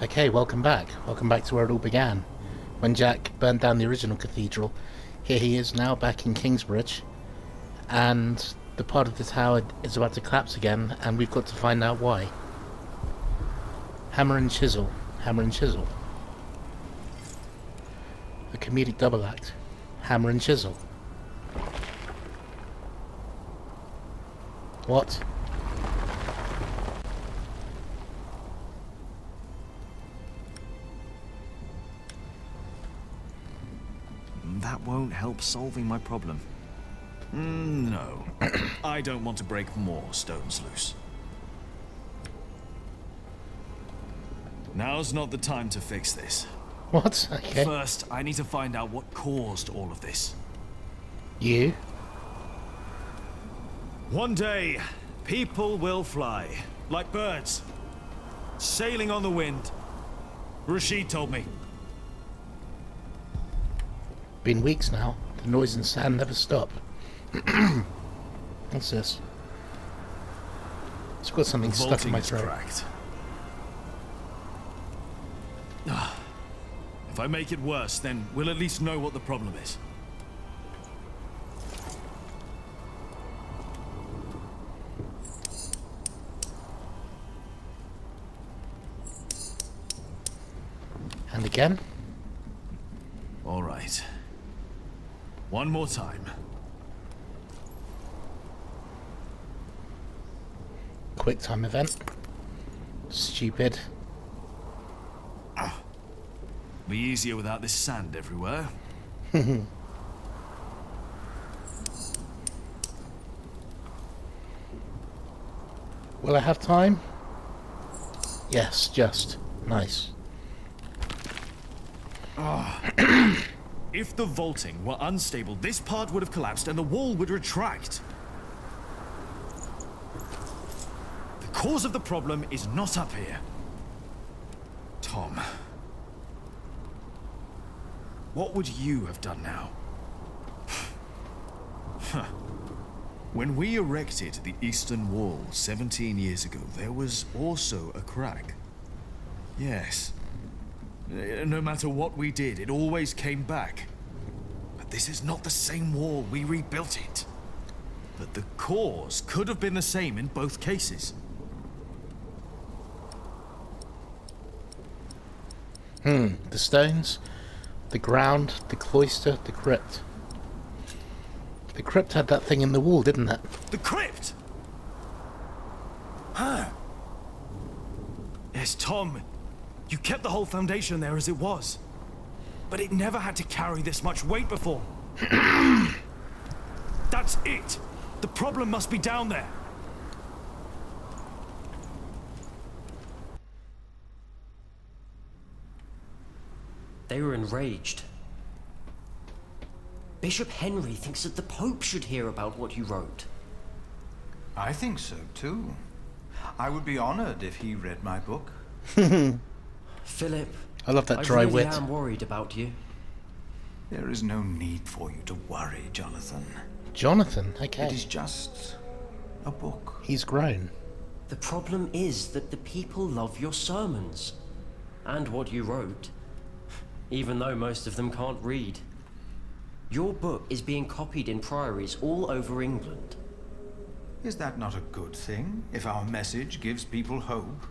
Okay, welcome back. Welcome back to where it all began. When Jack burned down the original cathedral, here he is now back in Kingsbridge, and the part of the tower is about to collapse again, and we've got to find out why. Hammer and chisel. Hammer and chisel. A comedic double act. Hammer and chisel. What? That won't help solving my problem. No. I don't want to break more stones loose. Now's not the time to fix this. What? Okay. First, I need to find out what caused all of this. You? One day, people will fly, like birds, sailing on the wind. Rashid told me. Been weeks now. The noise and sound never stop. What's this? It's got something stuck in my throat. Cracked. If I make it worse, then we'll at least know what the problem is. And again? All right. One more time. Quick time event. Stupid. Be easier without this sand everywhere. Will I have time? Yes, just. Nice. If the vaulting were unstable, this part would have collapsed and the wall would retract. The cause of the problem is not up here. Tom. What would you have done now? When we erected the Eastern Wall 17 years ago, there was also a crack. Yes. No matter what we did, it always came back. But this is not the same wall. We rebuilt it. But the cause could have been the same in both cases. The stones, the ground, the cloister, the crypt. The crypt had that thing in the wall, didn't it? The crypt! Huh. Yes, Tom. You kept the whole foundation there as it was. But it never had to carry this much weight before. That's it. The problem must be down there. They were enraged. Bishop Henry thinks that the Pope should hear about what you wrote. I think so, too. I would be honored if he read my book. Philip, I love that dry I really wit. am worried about you. There is no need for you to worry, Jonathan. Jonathan, It okay. is just a book. He's grown. The problem is that the people love your sermons. And what you wrote. Even though most of them can't read. Your book is being copied in priories all over England. Is that not a good thing, if our message gives people hope?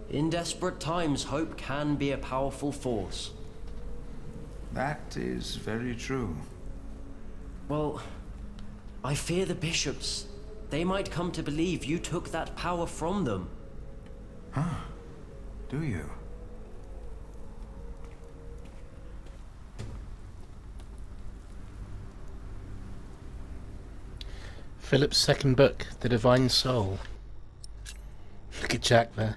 In desperate times, hope can be a powerful force. That is very true. Well, I fear the bishops. They might come to believe you took that power from them. Do you? Philip's second book, The Divine Soul. Look at Jack there.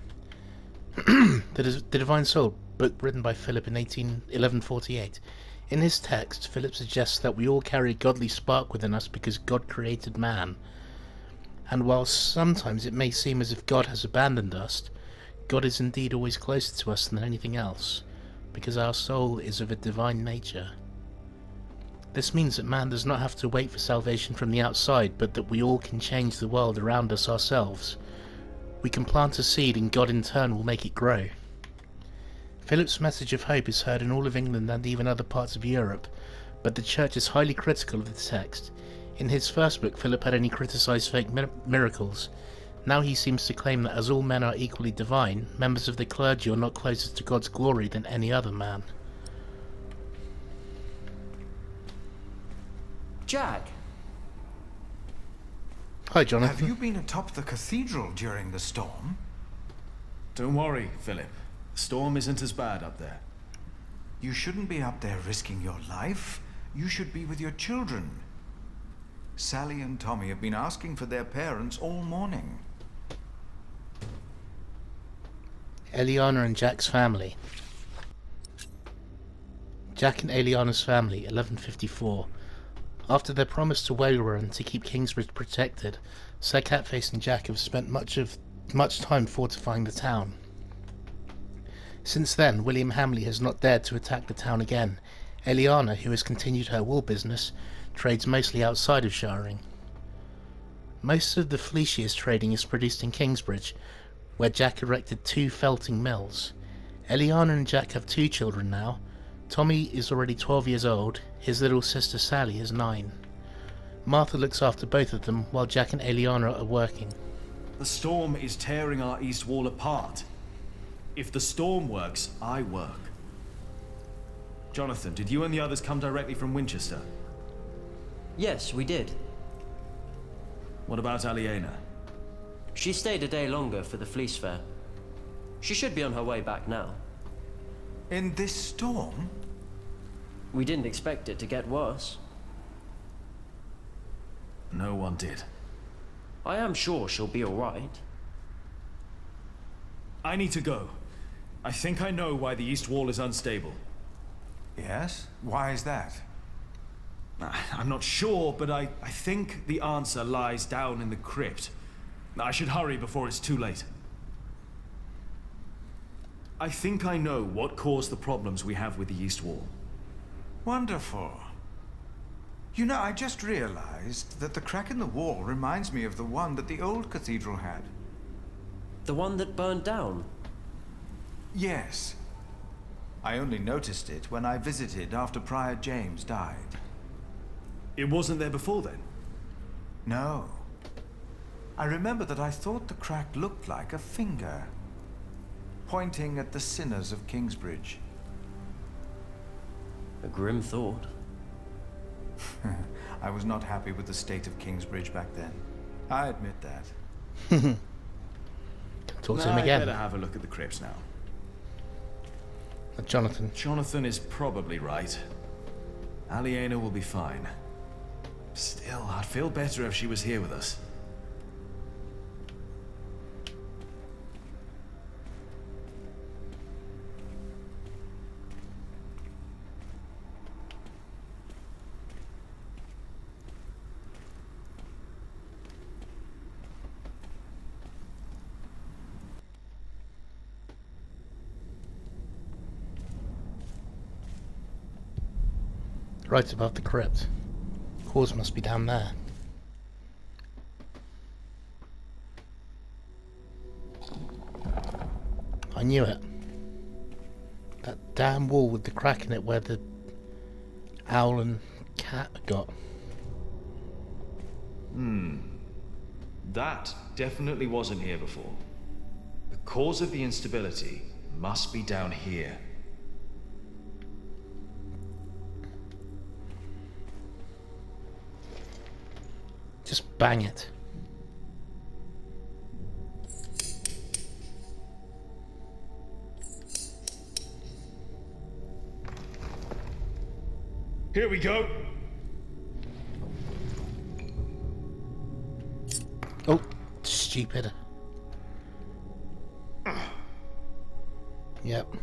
The Divine Soul, book written by Philip in 1148. In his text, Philip suggests that we all carry a godly spark within us because God created man. And while sometimes it may seem as if God has abandoned us, God is indeed always closer to us than anything else, because our soul is of a divine nature. This means that man does not have to wait for salvation from the outside, but that we all can change the world around us ourselves. We can plant a seed and God in turn will make it grow. Philip's message of hope is heard in all of England and even other parts of Europe, but the Church is highly critical of the text. In his first book, Philip had only criticised fake miracles. Now he seems to claim that as all men are equally divine, members of the clergy are not closer to God's glory than any other man. Jack! Hi, Jonathan. Have you been atop the cathedral during the storm? Don't worry, Philip. The storm isn't as bad up there. You shouldn't be up there risking your life. You should be with your children. Sally and Tommy have been asking for their parents all morning. Eliana and Jack's family. Jack and Eliana's family, 1154. After their promise to Wayron to keep Kingsbridge protected, Sir Catface and Jack have spent much time fortifying the town. Since then, William Hamley has not dared to attack the town again. Eliana, who has continued her wool business, trades mostly outside of Shirring. Most of the flea she is trading is produced in Kingsbridge, where Jack erected 2 felting mills. Eliana and Jack have 2 children now. Tommy is already 12 years old, his little sister Sally is 9. Martha looks after both of them while Jack and Eliana are working. The storm is tearing our east wall apart. If the storm works, I work. Jonathan, did you and the others come directly from Winchester? Yes, we did. What about Aliena? She stayed a day longer for the fleece fair. She should be on her way back now. In this storm? We didn't expect it to get worse. No one did. I am sure she'll be alright. I need to go. I think I know why the east wall is unstable. Yes? Why is that? I'm not sure, but I think the answer lies down in the crypt. I should hurry before it's too late. I think I know what caused the problems we have with the east wall. Wonderful. You know, I just realized that the crack in the wall reminds me of the one that the old cathedral had. The one that burned down? Yes. I only noticed it when I visited after Prior James died. It wasn't there before then? No. I remember that I thought the crack looked like a finger, pointing at the sinners of Kingsbridge. A grim thought. I was not happy with the state of Kingsbridge back then. I admit that. Talk to him I again. better have a look at the crypts now. Jonathan. Jonathan is probably right. Aliena will be fine. Still, I'd feel better if she was here with us. Right above the crypt. Cause must be down there. I knew it. That damn wall with the crack in it where the owl and cat got. That definitely wasn't here before. The cause of the instability must be down here. Just bang it. Here we go. Oh, stupid. Yep.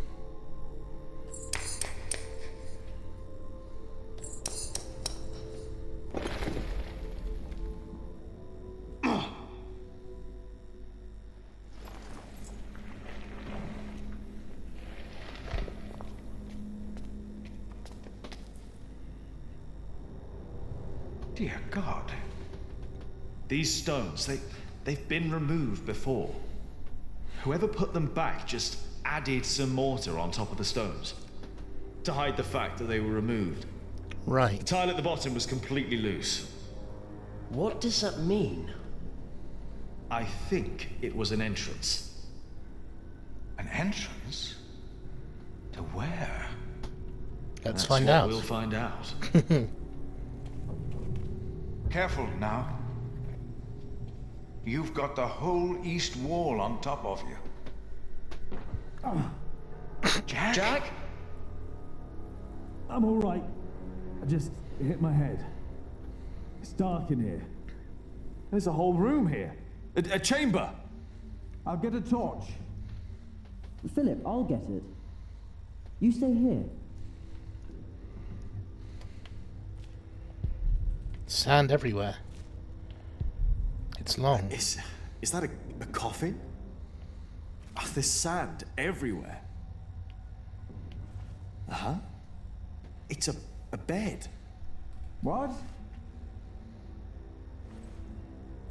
Dear God. These stones, they've been removed before. Whoever put them back just added some mortar on top of the stones to hide the fact that they were removed. The Right. tile at the bottom was completely loose. What does that mean? I think it was an entrance. An entrance? To where? Let's That's find what out. We'll find out. Careful now. You've got the whole east wall on top of you. Jack? Jack? I'm all right. I just hit my head. It's dark in here. There's a whole room here. A chamber! I'll get a torch. Philip, I'll get it. You stay here. Sand everywhere. It's long. Is that a coffin? Oh, there's sand everywhere. Uh-huh. It's a bed. What?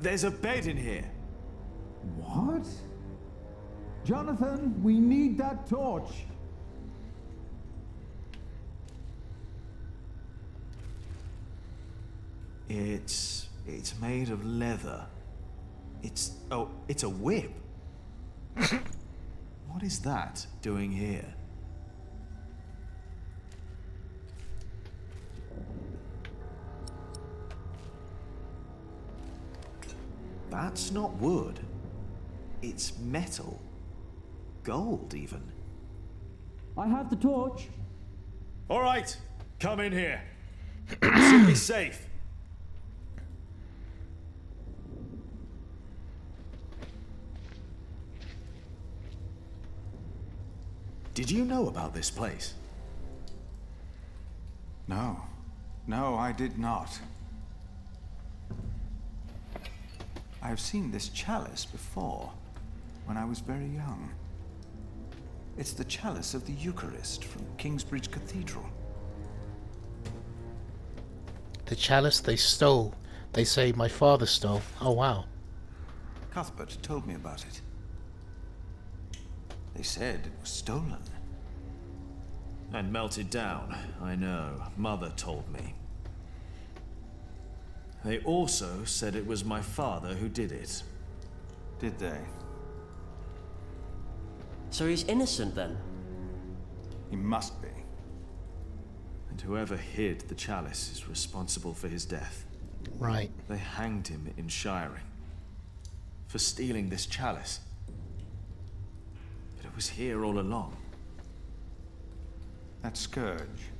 There's a bed in here. What? Jonathan, we need that torch. It's made of leather. It's a whip. What is that doing here? That's not wood. It's metal. Gold, even. I have the torch. All right, come in here. Should be safe. Did you know about this place? No. No, I did not. I have seen this chalice before, when I was very young. It's the chalice of the Eucharist from Kingsbridge Cathedral. The chalice they stole. They say my father stole. Oh, wow. Cuthbert told me about it. They said it was stolen. And melted down, I know. Mother told me. They also said it was my father who did it. Did they? So he's innocent then? He must be. And whoever hid the chalice is responsible for his death. Right. They hanged him in Shiring for stealing this chalice. But it was here all along. That scourge.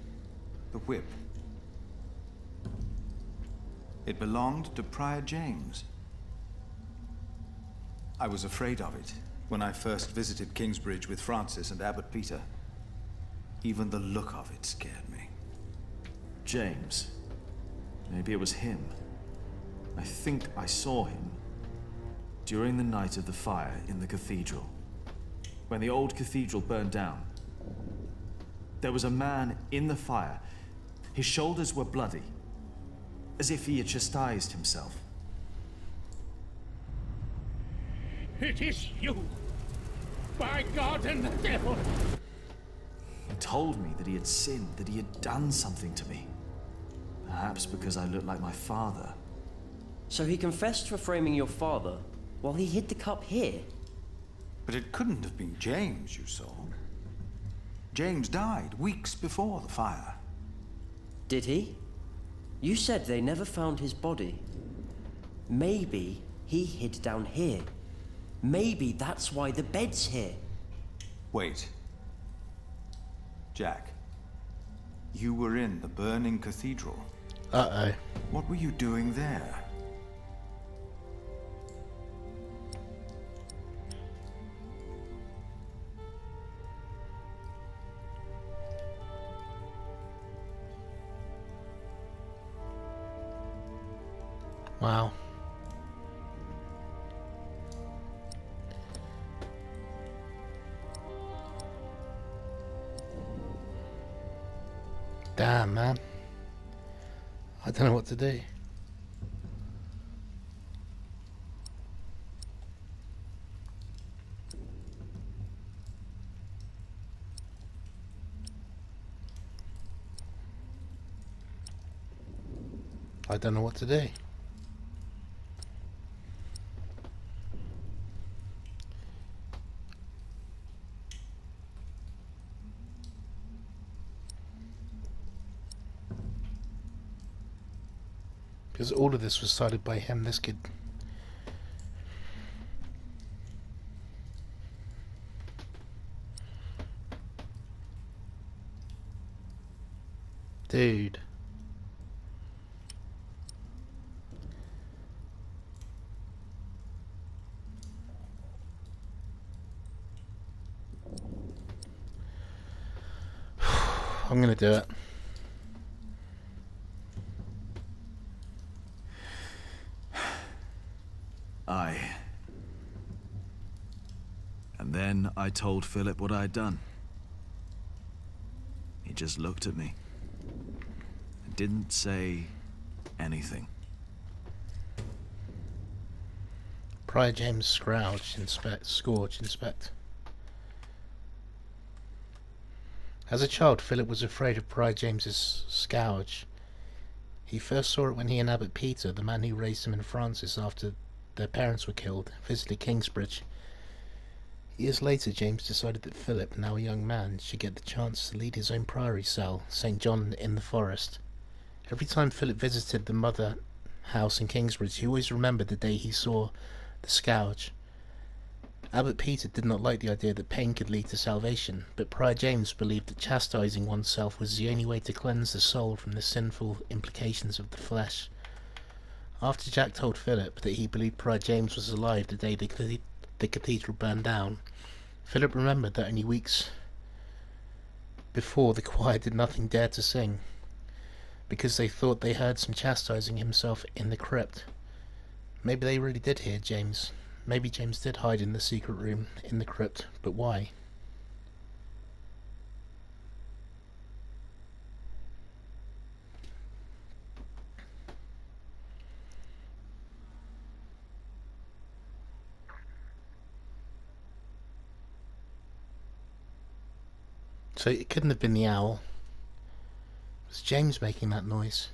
The whip. It belonged to Prior James. I was afraid of it when I first visited Kingsbridge with Francis and Abbot Peter. Even the look of it scared me. James. Maybe it was him. I think I saw him during the night of the fire in the cathedral. When the old cathedral burned down, there was a man in the fire. His shoulders were bloody, as if he had chastised himself. It is you! By God and the devil! He told me that he had sinned, that he had done something to me. Perhaps because I looked like my father. So he confessed for framing your father while he hid the cup here? But it couldn't have been James you saw. James died weeks before the fire. Did he? You said they never found his body. Maybe he hid down here. Maybe that's why the bed's here. Wait. Jack, you were in the burning cathedral. Uh-oh. What were you doing there? Wow. Damn, man. I don't know what to do. I don't know what to do. Because all of this was started by him, this kid. Dude. I'm gonna do it. And then I told Philip what I'd done. He just looked at me and didn't say anything. Prior James Scourge, inspect. As a child, Philip was afraid of Prior James's scourge. He first saw it when he and Abbot Peter, the man who raised him in Francis after their parents were killed, visited Kingsbridge. Years later, James decided that Philip, now a young man, should get the chance to lead his own priory cell, St. John in the Forest. Every time Philip visited the mother house in Kingsbridge, he always remembered the day he saw the scourge. Abbot Peter did not like the idea that pain could lead to salvation, but Prior James believed that chastising oneself was the only way to cleanse the soul from the sinful implications of the flesh. After Jack told Philip that he believed Prior James was alive the day the cathedral burned down, Philip remembered that only weeks before the choir did nothing dare to sing, because they thought they heard some chastising himself in the crypt. Maybe they really did hear James. Maybe James did hide in the secret room in the crypt, but why? So it couldn't have been the owl. It was James making that noise.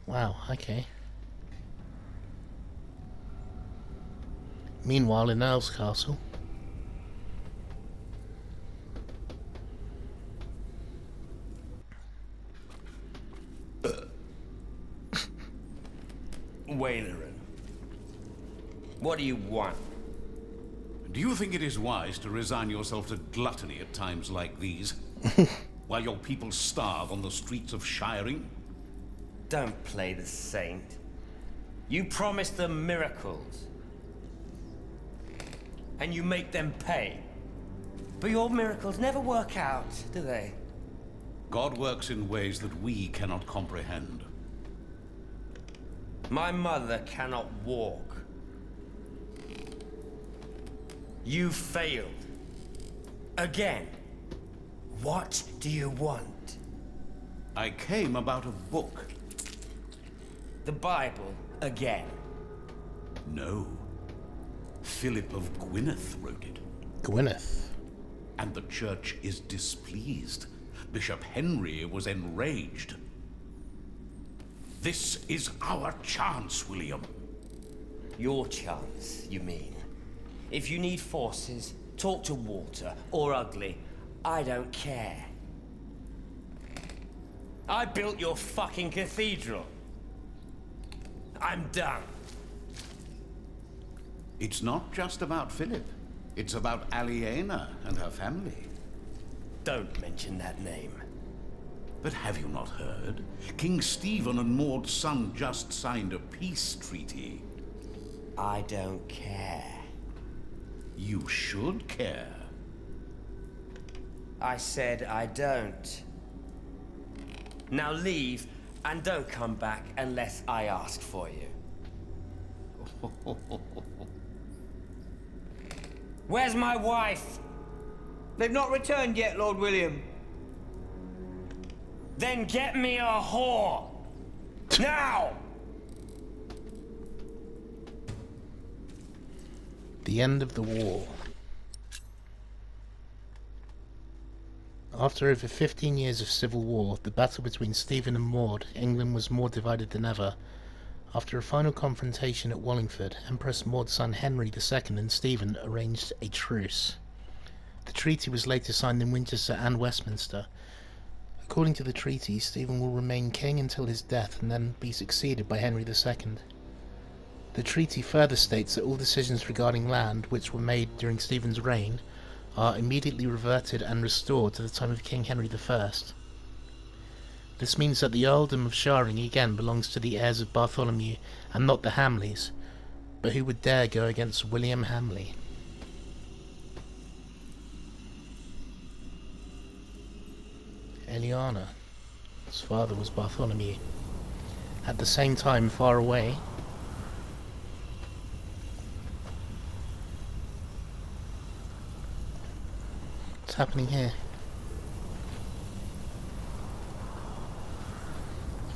Wow, okay. Meanwhile, in Earl's castle. Wailerin, what do you want? Do you think it is wise to resign yourself to gluttony at times like these? While your people starve on the streets of Shiring? Don't play the saint. You promise them miracles. And you make them pay. But your miracles never work out, do they? God works in ways that we cannot comprehend. My mother cannot walk. You failed. Again. What do you want? I came about a book. The Bible again. No. Philip of Gwynedd wrote it. Gwynedd. And the church is displeased. Bishop Henry was enraged. This is our chance, William. Your chance, you mean? If you need forces, talk to Walter or Ugly. I don't care. I built your fucking cathedral. I'm done. It's not just about Philip. It's about Aliena and her family. Don't mention that name. But have you not heard? King Stephen and Maud's son just signed a peace treaty. I don't care. You should care. I said I don't. Now leave, and don't come back unless I ask for you. Where's my wife? They've not returned yet, Lord William. Then get me a whore! Now! The end of the war. After over 15 years of civil war, the battle between Stephen and Maud, England was more divided than ever. After a final confrontation at Wallingford, Empress Maud's son Henry II and Stephen arranged a truce. The treaty was later signed in Winchester and Westminster. According to the treaty, Stephen will remain king until his death and then be succeeded by Henry II. The treaty further states that all decisions regarding land which were made during Stephen's reign are immediately reverted and restored to the time of King Henry I. This means that the earldom of Shirring again belongs to the heirs of Bartholomew and not the Hamleys, but who would dare go against William Hamley? Eliana. His father was Bartholomew. At the same time, far away, what's happening here?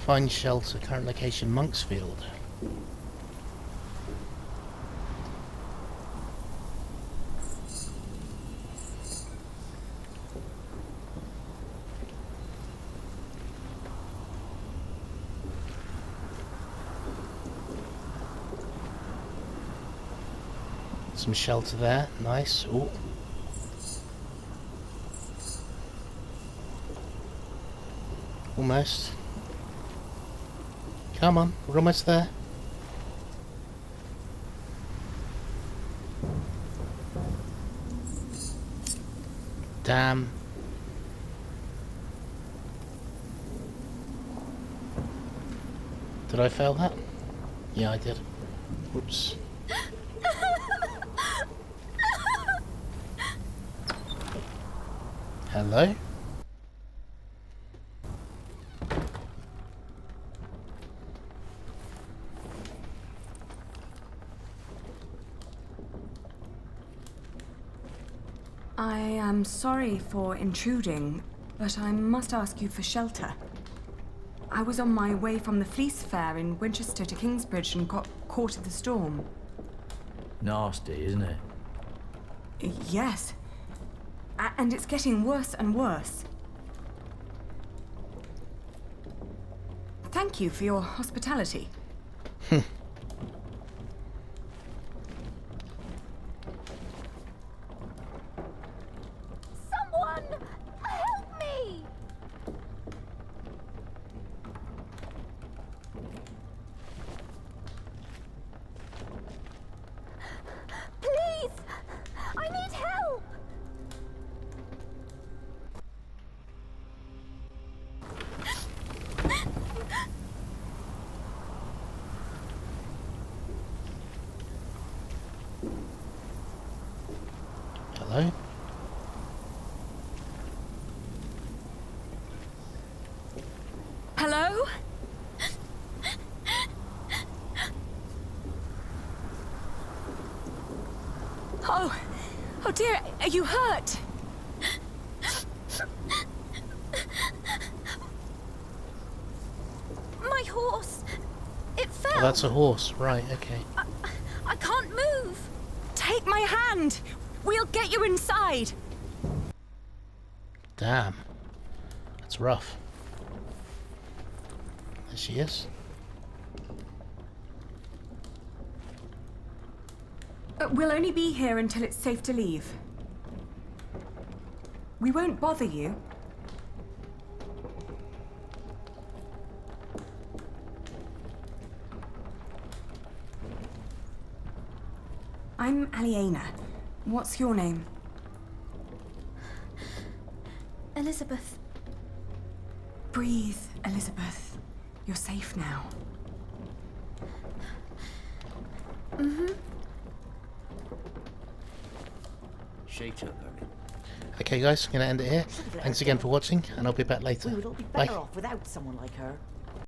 Find shelter, current location Monksfield. Some shelter there, nice. Ooh. Almost. Come on, we're almost there. Damn. Did I fail that? Yeah, I did. Whoops. Hello? I am sorry for intruding, but I must ask you for shelter. I was on my way from the Fleece Fair in Winchester to Kingsbridge and got caught in the storm. Nasty, isn't it? Yes. And it's getting worse and worse. Thank you for your hospitality. Someone help me! Please! I need help! Hello? Hello? Oh dear, are you hurt? My horse! It fell! Oh, that's a horse, right, okay. I can't move! Take my hand! We'll get you inside! Damn. That's rough. There she is. We'll only be here until it's safe to leave. We won't bother you. I'm Aliena. What's your name? Elizabeth. Breathe, Elizabeth. You're safe now. Mm-hmm. Shake up, Harry. Okay guys, I'm going to end it here. Thanks again for watching, and I'll be back later. We would all be Bye. better off without someone like her.